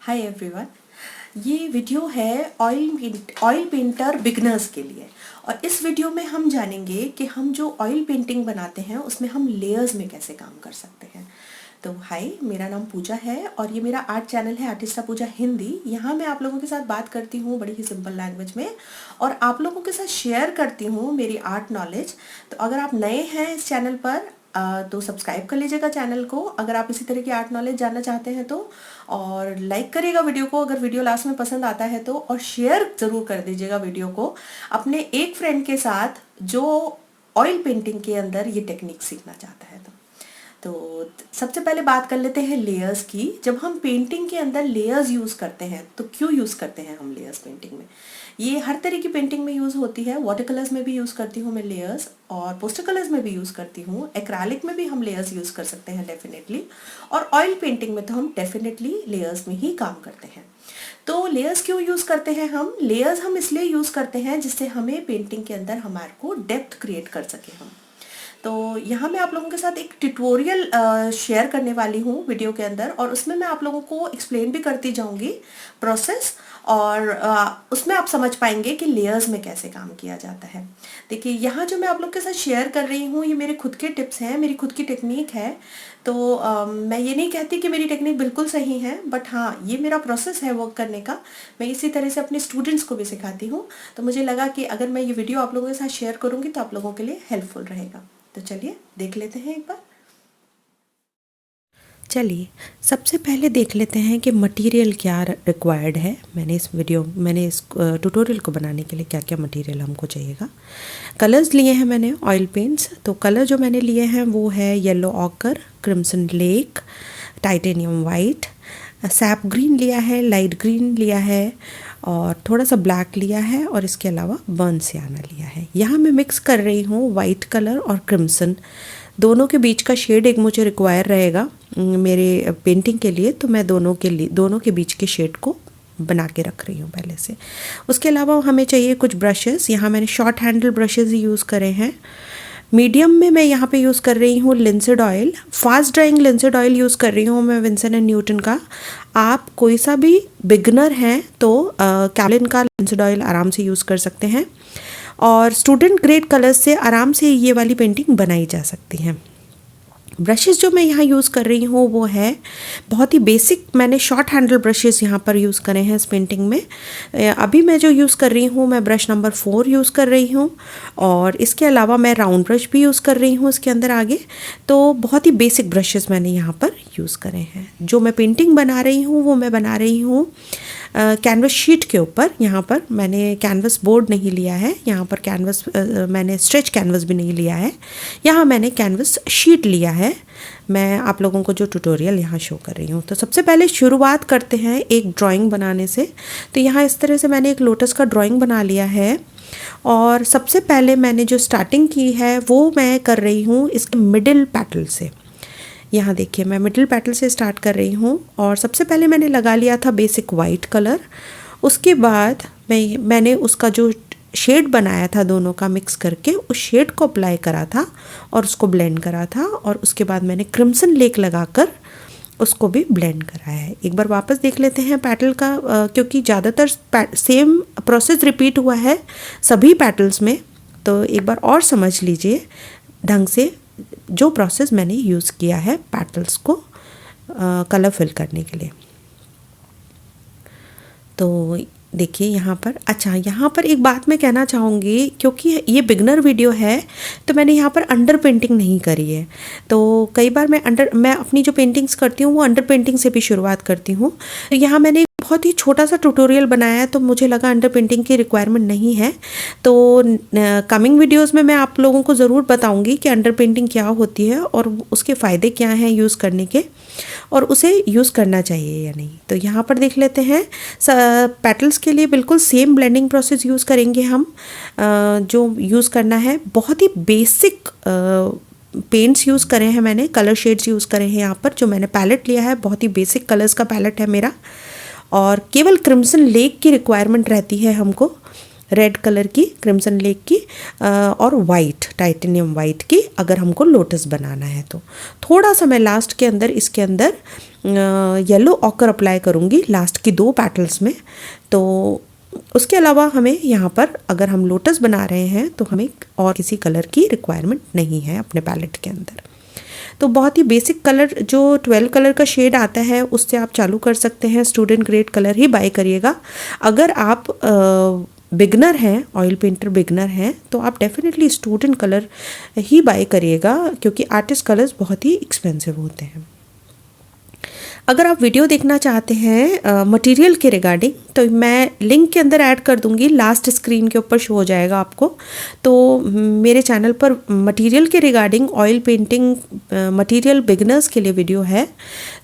Hi everyone. ये video है oil painter beginners के लिए। और इस वीडियो में हम जानेंगे कि हम जो ऑयल पेंटिंग बनाते हैं उसमें हम लेयर्स में कैसे काम कर सकते हैं। तो हाय, मेरा नाम पूजा है और ये मेरा आर्ट चैनल है आर्टिस्टा पूजा हिंदी। यहाँ मैं आप लोगों के साथ बात करती हूँ बड़ी ही सिंपल लैंग्वेज में और आप लोगों के साथ शेयर करती हूँ मेरी आर्ट नॉलेज। तो अगर आप नए हैं इस चैनल पर तो सब्सक्राइब कर लीजिएगा चैनल को अगर आप इसी तरह की आर्ट नॉलेज जानना चाहते हैं तो, और लाइक करिएगा वीडियो को अगर वीडियो लास्ट में पसंद आता है तो, और शेयर ज़रूर कर दीजिएगा वीडियो को अपने एक फ्रेंड के साथ जो ऑयल पेंटिंग के अंदर ये टेक्निक सीखना चाहता है। तो सबसे पहले बात कर लेते हैं लेयर्स की। जब हम पेंटिंग के अंदर लेयर्स यूज़ करते हैं तो क्यों यूज़ करते हैं हम लेयर्स पेंटिंग में? ये हर तरह की पेंटिंग में यूज़ होती है। वाटर कलर्स में भी यूज़ करती हूँ मैं लेयर्स, और पोस्टर कलर्स में भी यूज़ करती हूँ। एक्रेलिक में भी हम लेयर्स यूज़ कर सकते हैं डेफिनेटली, और ऑयल पेंटिंग में तो हम डेफिनेटली लेयर्स में ही काम करते हैं। तो लेयर्स क्यों यूज़ करते हैं हम? लेयर्स हम इसलिए यूज़ करते हैं जिससे हमें पेंटिंग के अंदर हमारे को डेप्थ क्रिएट कर सके हम। तो यहाँ मैं आप लोगों के साथ एक ट्यूटोरियल शेयर करने वाली हूँ वीडियो के अंदर, और उसमें मैं आप लोगों को एक्सप्लेन भी करती जाऊँगी प्रोसेस, और उसमें आप समझ पाएंगे कि लेयर्स में कैसे काम किया जाता है। देखिए, यहाँ जो मैं आप लोग के साथ शेयर कर रही हूँ ये मेरे खुद के टिप्स हैं, मेरी खुद की टेक्निक है। तो मैं ये नहीं कहती कि मेरी टेक्निक बिल्कुल सही है, बट हाँ, ये मेरा प्रोसेस है वर्क करने का। मैं इसी तरह से अपने स्टूडेंट्स को भी सिखाती हूँ। तो मुझे लगा कि अगर मैं ये वीडियो आप लोगों के साथ शेयर करूँगी तो आप लोगों के लिए हेल्पफुल रहेगा। तो चलिए देख लेते हैं एक बार। चलिए सबसे पहले देख लेते हैं कि मटेरियल क्या रिक्वायर्ड है। मैंने इस ट्यूटोरियल को बनाने के लिए क्या क्या मटेरियल हमको चाहिएगा। कलर्स लिए हैं मैंने ऑयल पेंट्स। तो कलर जो मैंने लिए हैं वो है yellow occur, crimson lake, titanium white, SAP green लिया है, लाइट ग्रीन लिया है और थोड़ा सा ब्लैक लिया है, और इसके अलावा बर्न सियाना लिया है। यहाँ मैं मिक्स कर रही हूँ वाइट कलर और क्रिम्सन, दोनों के बीच का शेड एक मुझे रिक्वायर रहेगा मेरे पेंटिंग के लिए। तो मैं दोनों के बीच के शेड को बना के रख रही हूँ पहले से। उसके अलावा हमें चाहिए कुछ ब्रशेस। यहाँ मैंने शॉर्ट हैंडल ब्रशेस ही यूज़ करे हैं। मीडियम में मैं यहाँ पे यूज़ कर रही हूँ linseed oil, fast drawing linseed oil use कर रही हूँ मैं विंसन एंड न्यूटन का। आप कोई सा भी बिगनर हैं तो कैलिन का लिंसेड ऑयल आराम से यूज़ कर सकते हैं, और स्टूडेंट ग्रेड कलर्स से आराम से ये वाली पेंटिंग बनाई जा सकती है। ब्रशेस जो मैं यहाँ यूज़ कर रही हूँ वो है बहुत ही बेसिक, मैंने शॉर्ट हैंडल ब्रशेस यहाँ पर यूज़ करे हैं इस पेंटिंग में। अभी मैं जो यूज़ कर रही हूँ मैं ब्रश नंबर 4 यूज़ कर रही हूँ, और इसके अलावा मैं राउंड ब्रश भी यूज़ कर रही हूँ इसके अंदर आगे। तो बहुत ही बेसिक ब्रशेस मैंने यहाँ पर यूज़ करे हैं। जो मैं पेंटिंग बना रही हूँ वो मैं बना रही हूँ कैनवस शीट के ऊपर। यहाँ पर मैंने कैनवस बोर्ड नहीं लिया है, यहाँ पर कैनवस मैंने स्ट्रेच कैनवस भी नहीं लिया है, यहाँ मैंने कैनवस शीट लिया है। मैं आप लोगों को जो ट्यूटोरियल यहाँ शो कर रही हूँ। तो सबसे पहले शुरुआत करते हैं एक ड्राइंग बनाने से। तो यहाँ इस तरह से मैंने एक लोटस का ड्राइंग बना लिया है, और सबसे पहले मैंने जो स्टार्टिंग की है वो मैं कर रही हूँ इसके मिडिल पैटल से। यहाँ देखिए मैं मिडिल पैटल से स्टार्ट कर रही हूँ, और सबसे पहले मैंने लगा लिया था बेसिक वाइट कलर। उसके बाद मैंने उसका जो शेड बनाया था दोनों का मिक्स करके उस शेड को अप्लाई करा था और उसको ब्लेंड करा था, और उसके बाद मैंने क्रिम्सन लेक लगाकर उसको भी ब्लेंड करा है। एक बार वापस देख लेते हैं पैटल का, क्योंकि ज़्यादातर सेम प्रोसेस रिपीट हुआ है सभी पैटल्स में। तो एक बार और समझ लीजिए ढंग से जो प्रोसेस मैंने यूज़ किया है पैटल्स को कलर फिल करने के लिए। तो देखिए यहाँ पर, अच्छा यहाँ पर एक बात मैं कहना चाहूँगी, क्योंकि ये बिगनर वीडियो है तो मैंने यहाँ पर अंडर पेंटिंग नहीं करी है। तो कई बार मैं अपनी जो पेंटिंग्स करती हूँ वो अंडर पेंटिंग से भी शुरुआत करती हूँ। तो यहाँ मैंने बहुत ही छोटा सा ट्यूटोरियल बनाया है, तो मुझे लगा अंडर पेंटिंग की रिक्वायरमेंट नहीं है। तो कमिंग वीडियोस में मैं आप लोगों को ज़रूर बताऊंगी कि अंडर पेंटिंग क्या होती है और उसके फ़ायदे क्या हैं यूज़ करने के, और उसे यूज़ करना चाहिए या नहीं। तो यहाँ पर देख लेते हैं पेटल्स के लिए बिल्कुल सेम ब्लेंडिंग प्रोसेस यूज़ करेंगे हम। जो यूज़ करना है बहुत ही बेसिक पेंट्स यूज़ करे हैं मैंने, कलर शेड्स यूज़ करे हैं यहाँ पर। जो मैंने पैलेट लिया है बहुत ही बेसिक कलर्स का पैलेट है मेरा, और केवल क्रिम्सन लेक की रिक्वायरमेंट रहती है हमको। रेड कलर की, क्रिम्सन लेक की और वाइट, टाइटेनियम वाइट की, अगर हमको लोटस बनाना है तो। थोड़ा सा मैं लास्ट के अंदर इसके अंदर येलो ऑकर अप्लाई करूँगी लास्ट की 2 पेटल्स में। तो उसके अलावा हमें यहाँ पर अगर हम लोटस बना रहे हैं तो हमें और किसी कलर की रिक्वायरमेंट नहीं है अपने पैलेट के अंदर। तो बहुत ही बेसिक कलर जो 12 कलर का शेड आता है उससे आप चालू कर सकते हैं। स्टूडेंट ग्रेड कलर ही बाय करिएगा। अगर आप बिगनर हैं, ऑयल पेंटर बिगनर हैं, तो आप डेफिनेटली स्टूडेंट कलर ही बाय करिएगा, क्योंकि आर्टिस्ट कलर्स बहुत ही एक्सपेंसिव होते हैं। अगर आप वीडियो देखना चाहते हैं मटेरियल के रिगार्डिंग, तो मैं लिंक के अंदर ऐड कर दूंगी, लास्ट स्क्रीन के ऊपर शो हो जाएगा आपको। तो मेरे चैनल पर मटेरियल के regarding oil painting material beginners के लिए वीडियो है।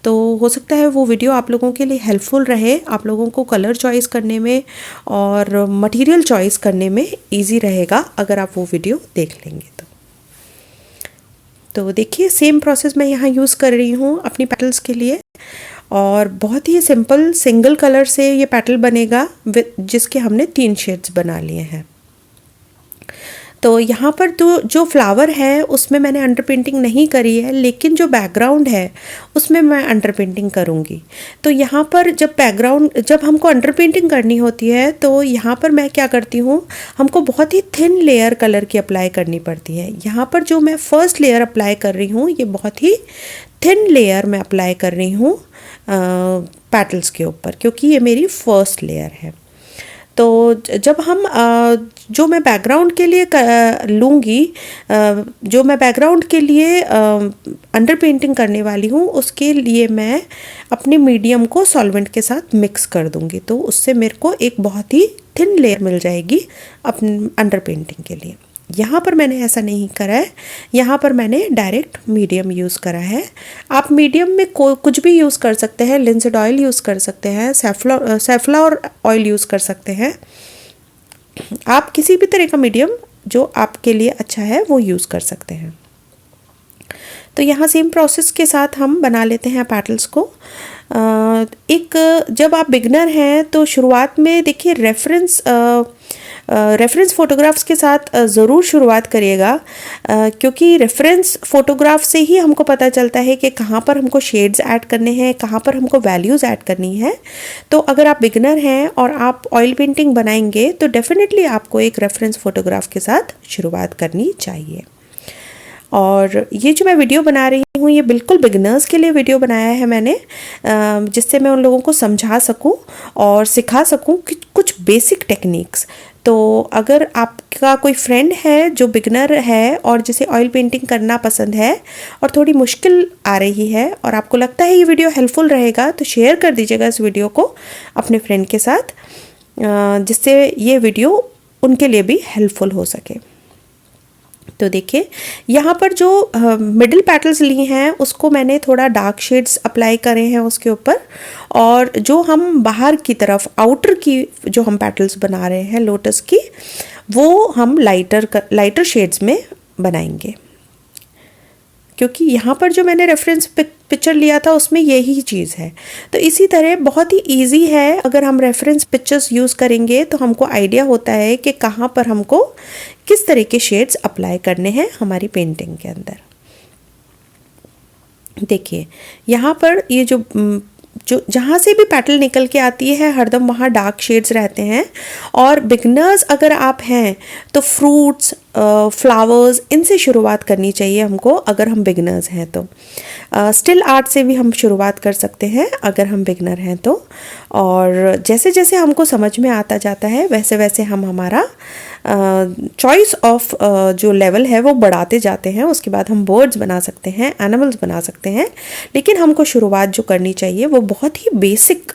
तो हो सकता है वो वीडियो आप लोगों के लिए हेल्पफुल रहे, आप लोगों को कलर चॉइस करने में और मटेरियल चॉइस करने में ईजी रहेगा अगर आप वो वीडियो देख लेंगे तो देखिए सेम प्रोसेस मैं यहाँ यूज़ कर रही हूँ अपनी पेटल्स के लिए, और बहुत ही सिंपल सिंगल कलर से ये पेटल बनेगा जिसके हमने 3 शेड्स बना लिए हैं। तो यहाँ पर तो जो फ्लावर है उसमें मैंने अंडर पेंटिंग नहीं करी है, लेकिन जो बैकग्राउंड है उसमें मैं अंडर पेंटिंग करूँगी। तो यहाँ पर जब हमको अंडर पेंटिंग करनी होती है तो यहाँ पर मैं क्या करती हूँ, हमको बहुत ही थिन लेयर कलर की अप्लाई करनी पड़ती है। यहाँ पर जो मैं फर्स्ट लेयर अप्लाई कर रही हूँ, ये बहुत ही थिन लेयर मैं अप्लाई कर रही हूँ पेटल्स के ऊपर, क्योंकि ये मेरी फर्स्ट लेयर है। तो जब हम जो मैं बैकग्राउंड के लिए लूँगी, जो मैं बैकग्राउंड के लिए अंडर पेंटिंग करने वाली हूँ, उसके लिए मैं अपने मीडियम को सॉल्वेंट के साथ मिक्स कर दूँगी। तो उससे मेरे को एक बहुत ही थिन लेयर मिल जाएगी अपने अंडर पेंटिंग के लिए। यहाँ पर मैंने ऐसा नहीं करा है, यहाँ पर मैंने डायरेक्ट मीडियम यूज़ करा है। आप मीडियम में कुछ भी यूज़ कर सकते हैं, लिंसेड ऑयल यूज़ कर सकते हैं, सेफ्लॉर ऑयल यूज़ कर सकते हैं। आप किसी भी तरह का मीडियम जो आपके लिए अच्छा है वो यूज़ कर सकते हैं। तो यहाँ सेम प्रोसेस के साथ हम बना लेते हैं पेटल्स को। जब आप बिगनर हैं तो शुरुआत में देखिए रेफरेंस फ़ोटोग्राफ्स के साथ ज़रूर शुरुआत करिएगा, क्योंकि रेफरेंस फ़ोटोग्राफ से ही हमको पता चलता है कि कहाँ पर हमको शेड्स ऐड करने हैं, कहाँ पर हमको वैल्यूज़ ऐड करनी है। तो अगर आप बिगनर हैं और आप ऑयल पेंटिंग बनाएंगे तो डेफिनेटली आपको एक रेफरेंस फ़ोटोग्राफ के साथ शुरुआत करनी चाहिए। और ये जो मैं वीडियो बना रही हूँ, ये बिल्कुल बिगिनर्स के लिए वीडियो बनाया है मैंने, जिससे मैं उन लोगों को समझा सकूँ और सिखा सकूँ कि कुछ बेसिक टेक्निक्स। तो अगर आपका कोई फ्रेंड है जो बिगिनर है और जिसे ऑयल पेंटिंग करना पसंद है और थोड़ी मुश्किल आ रही है और आपको लगता है ये वीडियो हेल्पफुल रहेगा, तो शेयर कर दीजिएगा इस वीडियो को अपने फ्रेंड के साथ, जिससे ये वीडियो उनके लिए भी हेल्पफुल हो सके। तो देखिए यहाँ पर जो मिडिल पेटल्स ली हैं उसको मैंने थोड़ा डार्क शेड्स अप्लाई करे हैं उसके ऊपर, और जो हम बाहर की तरफ आउटर की जो हम पेटल्स बना रहे हैं लोटस की, वो हम लाइटर शेड्स में बनाएंगे, क्योंकि यहाँ पर जो मैंने रेफरेंस पिक्चर लिया था उसमें यही चीज़ है। तो इसी तरह बहुत ही इजी है, अगर हम रेफरेंस पिक्चर्स यूज़ करेंगे तो हमको आइडिया होता है कि कहाँ पर हमको किस तरह के शेड्स अप्लाई करने हैं हमारी पेंटिंग के अंदर। देखिए यहाँ पर ये जो जहाँ से भी पेटल निकल के आती है हरदम वहाँ डार्क शेड्स रहते हैं। और बिगनर्स अगर आप हैं तो फ्रूट्स, फ्लावर्स, इनसे शुरुआत करनी चाहिए हमको, अगर हम बिगनर्स हैं तो। स्टिल आर्ट से भी हम शुरुआत कर सकते हैं अगर हम बिगनर हैं तो। और जैसे जैसे हमको समझ में आता जाता है वैसे वैसे हम हमारा चॉइस ऑफ जो लेवल है वो बढ़ाते जाते हैं। उसके बाद हम बर्ड्स बना सकते हैं, एनिमल्स बना सकते हैं, लेकिन हमको शुरुआत जो करनी चाहिए वो बहुत ही बेसिक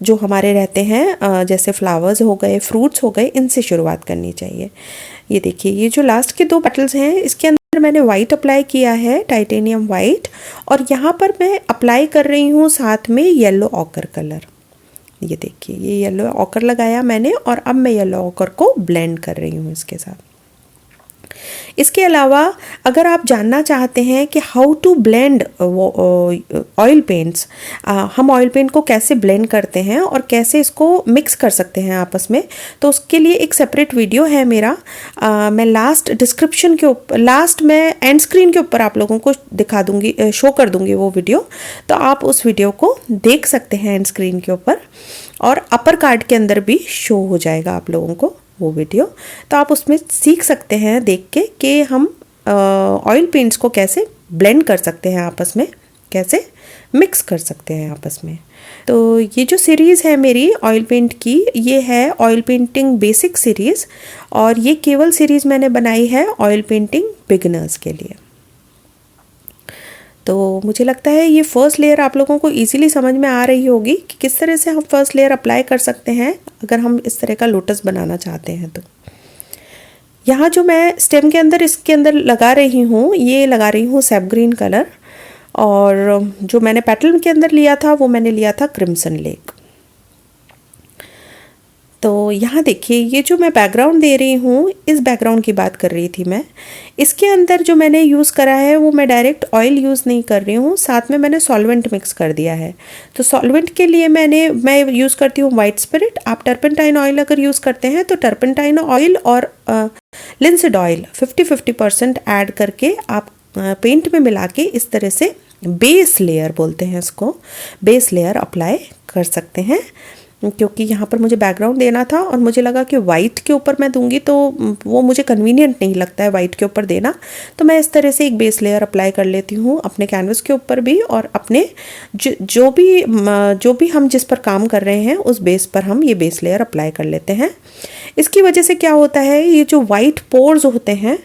जो हमारे रहते हैं, जैसे फ्लावर्स हो गए, फ्रूट्स हो गए, इनसे शुरुआत करनी चाहिए। ये देखिए ये जो लास्ट के 2 पेटल्स हैं इसके अंदर मैंने वाइट अप्लाई किया है, टाइटेनियम वाइट, और यहाँ पर मैं अप्लाई कर रही हूँ साथ में येलो ऑकर कलर। ये देखिए ये येलो ऑकर लगाया मैंने और अब मैं येलो ऑकर को ब्लेंड कर रही हूँ इसके साथ। इसके अलावा अगर आप जानना चाहते हैं कि how to blend oil paints, हम ऑयल पेंट को कैसे ब्लेंड करते हैं और कैसे इसको मिक्स कर सकते हैं आपस में, तो उसके लिए एक सेपरेट वीडियो है मेरा। मैं लास्ट डिस्क्रिप्शन के ऊपर, लास्ट में एंड स्क्रीन के ऊपर आप लोगों को दिखा दूंगी, शो कर दूंगी वो वीडियो, तो आप उस वीडियो को देख सकते हैं एंड स्क्रीन के ऊपर, और अपर कार्ड के अंदर भी शो हो जाएगा आप लोगों को वो वीडियो। तो आप उसमें सीख सकते हैं देख के कि हम ऑयल पेंट्स को कैसे ब्लेंड कर सकते हैं आपस में, कैसे मिक्स कर सकते हैं आपस में। तो ये जो सीरीज़ है मेरी ऑयल पेंट की, ये है ऑयल पेंटिंग बेसिक सीरीज़, और ये केवल सीरीज़ मैंने बनाई है ऑयल पेंटिंग बिगिनर्स के लिए। तो मुझे लगता है ये फर्स्ट लेयर आप लोगों को इजीली समझ में आ रही होगी कि किस तरह से हम फर्स्ट लेयर अप्लाई कर सकते हैं अगर हम इस तरह का लोटस बनाना चाहते हैं। तो यहाँ जो मैं स्टेम के अंदर, इसके अंदर लगा रही हूँ, ये लगा रही हूँ सैप ग्रीन कलर, और जो मैंने पेटल के अंदर लिया था वो मैंने लिया था क्रिम्सन लेक। तो यहाँ देखिए, ये जो मैं बैकग्राउंड दे रही हूँ, इस बैकग्राउंड की बात कर रही थी मैं। इसके अंदर जो मैंने यूज़ करा है वो मैं डायरेक्ट ऑयल यूज़ नहीं कर रही हूँ, साथ में मैंने सॉल्वेंट मिक्स कर दिया है। तो सॉल्वेंट के लिए मैं यूज़ करती हूँ वाइट स्पिरिट। आप टर्पेंटाइन ऑयल अगर यूज़ करते हैं तो टर्पेंटाइन ऑयल और लिंसिड ऑयल 50-50% ऐड करके आप पेंट में मिला के इस तरह से बेस लेयर बोलते हैं इसको, बेस लेयर अप्लाई कर सकते हैं। क्योंकि यहाँ पर मुझे बैकग्राउंड देना था और मुझे लगा कि वाइट के ऊपर मैं दूंगी तो वो मुझे कन्वीनियंट नहीं लगता है वाइट के ऊपर देना, तो मैं इस तरह से एक बेस लेयर अप्लाई कर लेती हूँ अपने कैनवस के ऊपर भी, और अपने जो भी हम जिस पर काम कर रहे हैं उस बेस पर हम ये बेस लेयर अप्लाई कर लेते हैं। इसकी वजह से क्या होता है, ये जो वाइट पोर्स होते हैं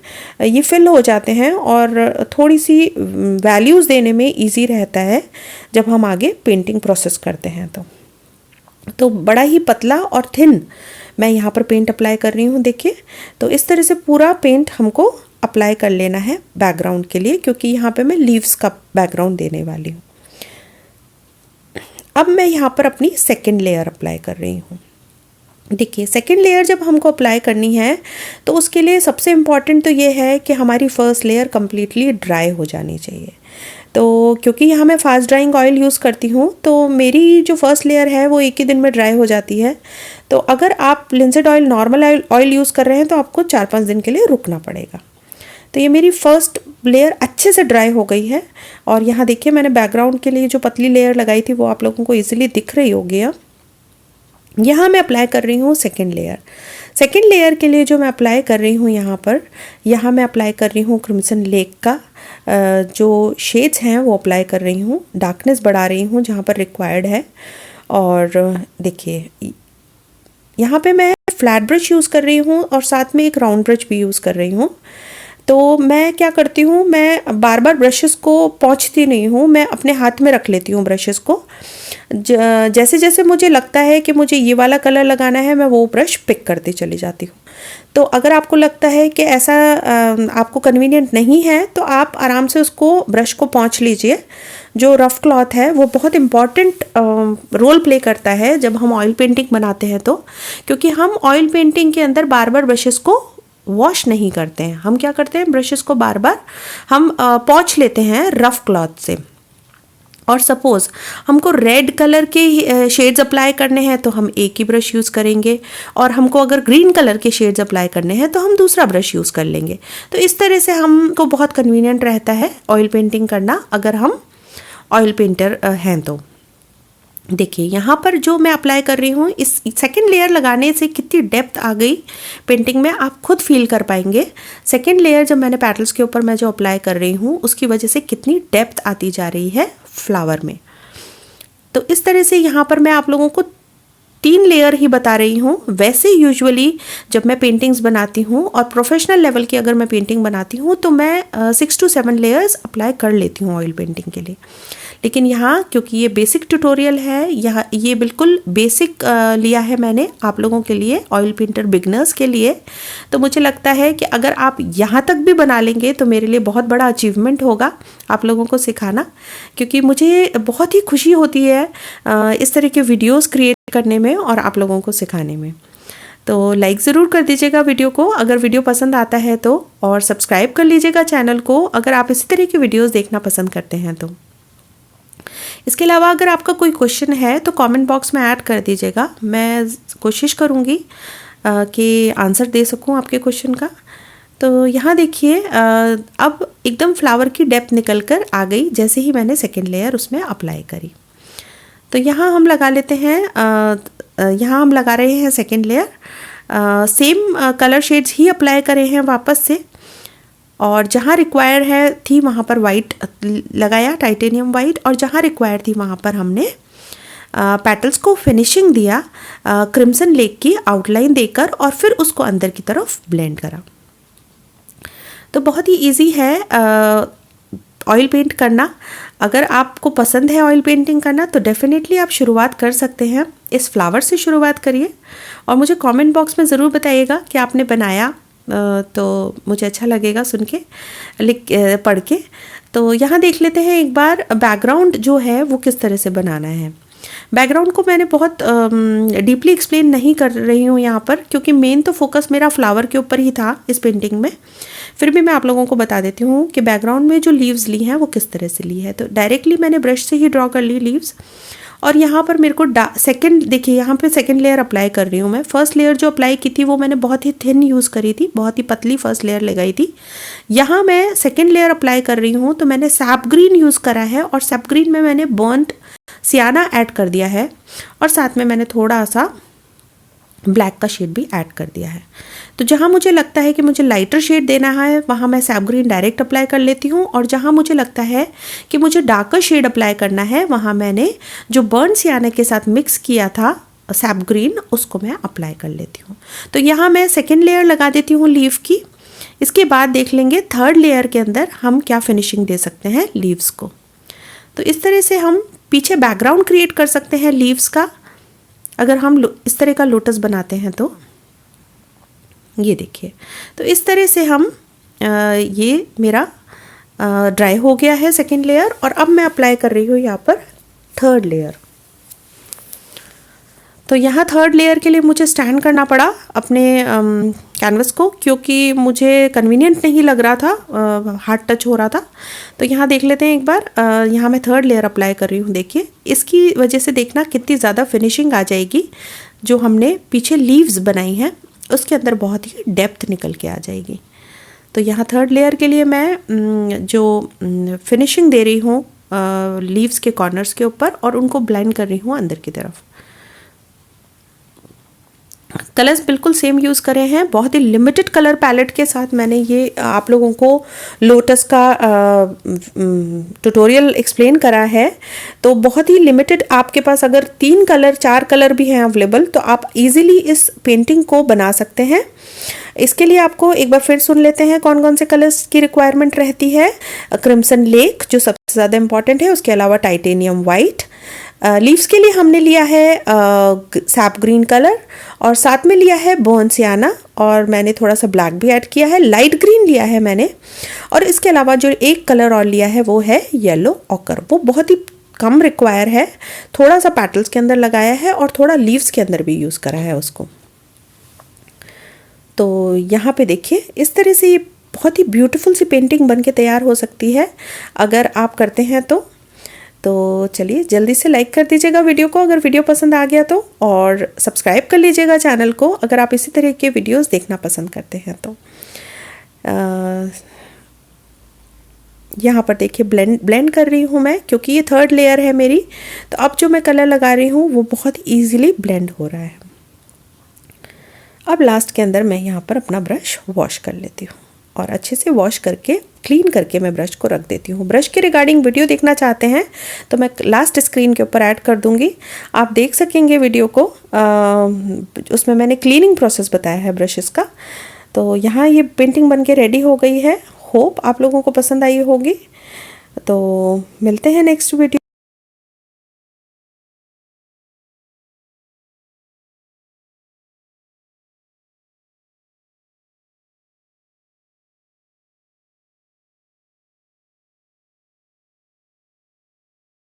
ये फिल हो जाते हैं और थोड़ी सी वैल्यूज़ देने में ईजी रहता है जब हम आगे पेंटिंग प्रोसेस करते हैं। तो बड़ा ही पतला और थिन मैं यहाँ पर पेंट अप्लाई कर रही हूँ, देखिए। तो इस तरह से पूरा पेंट हमको अप्लाई कर लेना है बैकग्राउंड के लिए, क्योंकि यहाँ पे मैं लीव्स का बैकग्राउंड देने वाली हूँ। अब मैं यहाँ पर अपनी सेकंड लेयर अप्लाई कर रही हूँ। देखिए, सेकंड लेयर जब हमको अप्लाई करनी है तो उसके लिए सबसे इम्पॉर्टेंट तो ये है कि हमारी फर्स्ट लेयर कम्प्लीटली ड्राई हो जानी चाहिए। तो क्योंकि यहाँ मैं फास्ट ड्राइंग ऑयल यूज़ करती हूँ तो मेरी जो फर्स्ट लेयर है वो एक ही दिन में ड्राई हो जाती है। तो अगर आप linseed oil, normal oil use कर रहे हैं तो आपको 4-5 दिन के लिए रुकना पड़ेगा। तो ये मेरी फर्स्ट लेयर अच्छे से ड्राई हो गई है, और यहाँ देखिए मैंने बैकग्राउंड के लिए जो पतली लेयर लगाई थी वो आप लोगों को ईजिली दिख रही होगी। अब यहाँ मैं अप्लाई कर रही हूँ सेकेंड लेयर। सेकेंड लेयर के लिए जो मैं अप्लाई कर रही हूँ यहाँ मैं अप्लाई कर रही हूँ क्रिम्सन लेक का जो शेड्स हैं वो अप्लाई कर रही हूँ, डार्कनेस बढ़ा रही हूँ जहाँ पर रिक्वायर्ड है। और देखिए यहाँ पे मैं फ्लैट ब्रश यूज़ कर रही हूँ और साथ में एक राउंड ब्रश भी यूज़ कर रही हूँ। तो मैं क्या करती हूँ, मैं बार बार ब्रशेस को पोंछती नहीं हूँ, मैं अपने हाथ में रख लेती हूँ ब्रशेस को। जैसे जैसे मुझे लगता है कि मुझे ये वाला कलर लगाना है मैं वो ब्रश पिक करती चली जाती हूँ। तो अगर आपको लगता है कि ऐसा आपको कन्वीनियंट नहीं है तो आप आराम से उसको ब्रश को पोंछ लीजिए। जो रफ़ क्लॉथ है वो बहुत इम्पॉर्टेंट रोल प्ले करता है जब हम ऑयल पेंटिंग बनाते हैं, तो क्योंकि हम ऑयल पेंटिंग के अंदर बार बार ब्रशेस को वॉश नहीं करते हैं। हम क्या करते हैं, ब्रशेस को बार बार हम पोंछ लेते हैं रफ़ क्लॉथ से। और सपोज़ हमको रेड कलर के शेड्स अप्लाई करने हैं तो हम एक ही ब्रश यूज़ करेंगे, और हमको अगर ग्रीन कलर के शेड्स अप्लाई करने हैं तो हम दूसरा ब्रश यूज़ कर लेंगे। तो इस तरह से हमको बहुत कन्वीनियंट रहता है ऑयल पेंटिंग करना अगर हम ऑयल पेंटर हैं तो। देखिए यहाँ पर जो मैं अप्लाई कर रही हूँ, इस सेकेंड लेयर लगाने से कितनी डेप्थ आ गई पेंटिंग में आप खुद फील कर पाएंगे। सेकेंड लेयर जब मैंने पेटल्स के ऊपर मैं जो अप्लाई कर रही हूँ उसकी वजह से कितनी डेप्थ आती जा रही है फ्लावर में। तो इस तरह से यहाँ पर मैं आप लोगों को 3 लेयर ही बता रही हूँ। वैसे यूजुअली जब मैं पेंटिंग्स बनाती हूँ और प्रोफेशनल लेवल की अगर मैं पेंटिंग बनाती हूँ तो मैं 6 to 7 लेयर्स अप्लाई कर लेती हूँ ऑयल पेंटिंग के लिए। लेकिन यहाँ क्योंकि ये बेसिक ट्यूटोरियल है, यहाँ ये बिल्कुल बेसिक लिया है मैंने आप लोगों के लिए, ऑयल पेंटर बिगनर्स के लिए। तो मुझे लगता है कि अगर आप यहाँ तक भी बना लेंगे तो मेरे लिए बहुत बड़ा अचीवमेंट होगा आप लोगों को सिखाना, क्योंकि मुझे बहुत ही खुशी होती है इस तरह के वीडियोस क्रिएट करने में और आप लोगों को सिखाने में। तो लाइक ज़रूर कर दीजिएगा वीडियो को अगर वीडियो पसंद आता है तो, और सब्सक्राइब कर लीजिएगा चैनल को अगर आप इसी तरह की वीडियोस देखना पसंद करते हैं तो। इसके अलावा अगर आपका कोई क्वेश्चन है तो कमेंट बॉक्स में ऐड कर दीजिएगा, मैं कोशिश करूँगी कि आंसर दे सकूँ आपके क्वेश्चन का। तो यहाँ देखिए अब एकदम फ्लावर की डेप्थ निकल कर आ गई जैसे ही मैंने सेकेंड लेयर उसमें अप्लाई करी। तो यहाँ हम लगा लेते हैं, यहाँ हम लगा रहे हैं second layer. Same colour shades ही अप्लाई करे हैं वापस से, और जहाँ रिक्वायर है थी वहाँ पर वाइट लगाया, टाइटेनियम वाइट, और जहाँ रिक्वायर थी वहाँ पर हमने पेटल्स को फिनिशिंग दिया क्रिम्सन लेक की आउटलाइन देकर, और फिर उसको अंदर की तरफ ब्लेंड करा। तो बहुत ही इजी है ऑयल पेंट करना। अगर आपको पसंद है ऑयल पेंटिंग करना तो डेफिनेटली आप शुरुआत कर सकते हैं। इस फ्लावर से शुरुआत करिए और मुझे कमेंट बॉक्स में ज़रूर बताइएगा कि आपने बनाया, तो मुझे अच्छा लगेगा सुन के, पढ़ के। तो यहाँ देख लेते हैं एक बार बैकग्राउंड जो है वो किस तरह से बनाना है। बैकग्राउंड को मैंने बहुत डीपली एक्सप्लेन नहीं कर रही हूँ यहाँ पर, क्योंकि मेन तो फोकस मेरा फ्लावर के ऊपर ही था इस पेंटिंग में। फिर भी मैं आप लोगों को बता देती हूँ कि बैकग्राउंड में जो लीव्स ली हैं वो किस तरह से ली है। तो डायरेक्टली मैंने ब्रश से ही ड्रॉ कर ली लीव्स, और यहाँ पर मेरे को सेकंड देखिए यहाँ पे सेकंड लेयर अप्लाई कर रही हूँ मैं। फर्स्ट लेयर जो अप्लाई की थी वो मैंने बहुत ही थिन यूज़ करी थी, बहुत ही पतली फर्स्ट लेयर लगाई थी। यहाँ मैं सेकंड लेयर अप्लाई कर रही हूँ तो मैंने सैप ग्रीन यूज़ करा है, और सैप ग्रीन में मैंने बर्न्ट सियाना ऐड कर दिया है, और साथ में मैंने थोड़ा सा ब्लैक का शेड भी ऐड कर दिया है। तो जहाँ मुझे लगता है कि मुझे लाइटर शेड देना है वहाँ मैं सैप ग्रीन डायरेक्ट अप्लाई कर लेती हूँ, और जहाँ मुझे लगता है कि मुझे डार्कर शेड अप्लाई करना है वहाँ मैंने जो बर्न सियाना के साथ मिक्स किया था सैप ग्रीन उसको मैं अप्लाई कर लेती हूँ। तो यहाँ मैं सेकेंड लेयर लगा देती हूँ लीव की। इसके बाद देख लेंगे थर्ड लेयर के अंदर हम क्या फिनिशिंग दे सकते हैं लीव्स को। तो इस तरह से हम पीछे बैकग्राउंड क्रिएट कर सकते हैं लीव्स का, अगर हम इस तरह का लोटस बनाते हैं तो। ये देखिए, तो इस तरह से हम ये मेरा ड्राई हो गया है सेकेंड लेयर, और अब मैं अप्लाई कर रही हूँ यहाँ पर थर्ड लेयर। तो यहाँ थर्ड लेयर के लिए मुझे स्टैंड करना पड़ा अपने कैनवस को, क्योंकि मुझे कन्वीनियंट नहीं लग रहा था, हाथ टच हो रहा था। तो यहाँ देख लेते हैं एक बार, यहाँ मैं थर्ड लेयर अप्लाई कर रही हूँ। देखिए इसकी वजह से देखना कितनी ज़्यादा फिनिशिंग आ जाएगी। जो हमने पीछे लीव्स बनाई हैं उसके अंदर बहुत ही डेप्थ निकल के आ जाएगी। तो यहाँ थर्ड लेयर के लिए मैं जो फिनिशिंग दे रही हूँ लीव्स के कॉर्नर्स के ऊपर, और उनको ब्लेंड कर रही हूँ अंदर की तरफ। कलर्स बिल्कुल सेम यूज़ करे हैं, बहुत ही लिमिटेड कलर पैलेट के साथ मैंने ये आप लोगों को लोटस का ट्यूटोरियल एक्सप्लेन करा है। तो बहुत ही लिमिटेड, आपके पास अगर 3 कलर 4 कलर भी हैं अवेलेबल तो आप इजीली इस पेंटिंग को बना सकते हैं। इसके लिए आपको एक बार फिर सुन लेते हैं कौन कौन से कलर्स की रिक्वायरमेंट रहती है। क्रिम्सन लेक जो सबसे ज़्यादा इंपॉर्टेंट है, उसके अलावा टाइटेनियम वाइट। लीव्स के लिए हमने लिया है सैप ग्रीन कलर, और साथ में लिया है बर्न सियाना, और मैंने थोड़ा सा ब्लैक भी ऐड किया है, लाइट ग्रीन लिया है मैंने। और इसके अलावा जो एक कलर और लिया है वो है येलो ऑकर, वो बहुत ही कम रिक्वायर है, थोड़ा सा पेटल्स के अंदर लगाया है और थोड़ा लीव्स के अंदर भी यूज़ करा है उसको। तो यहाँ पे देखिए इस तरह से ये बहुत ही ब्यूटीफुल सी पेंटिंग बन के तैयार हो सकती है अगर आप करते हैं तो चलिए जल्दी से लाइक कर दीजिएगा वीडियो को अगर वीडियो पसंद आ गया तो, और सब्सक्राइब कर लीजिएगा चैनल को अगर आप इसी तरह के वीडियोस देखना पसंद करते हैं तो। यहाँ पर देखिए ब्लेंड कर रही हूँ मैं, क्योंकि ये थर्ड लेयर है मेरी। तो अब जो मैं कलर लगा रही हूँ वो बहुत ईजिली ब्लेंड हो रहा है। अब लास्ट के अंदर मैं यहाँ पर अपना ब्रश वॉश कर लेती हूँ, और अच्छे से वॉश करके क्लीन करके मैं ब्रश को रख देती हूँ। ब्रश के रिगार्डिंग वीडियो देखना चाहते हैं तो मैं लास्ट स्क्रीन के ऊपर ऐड कर दूँगी, आप देख सकेंगे वीडियो को। उसमें मैंने क्लीनिंग प्रोसेस बताया है ब्रशेस का। तो यहाँ ये पेंटिंग बन के रेडी हो गई है। होप आप लोगों को पसंद आई होगी। तो मिलते हैं नेक्स्ट वीडियो।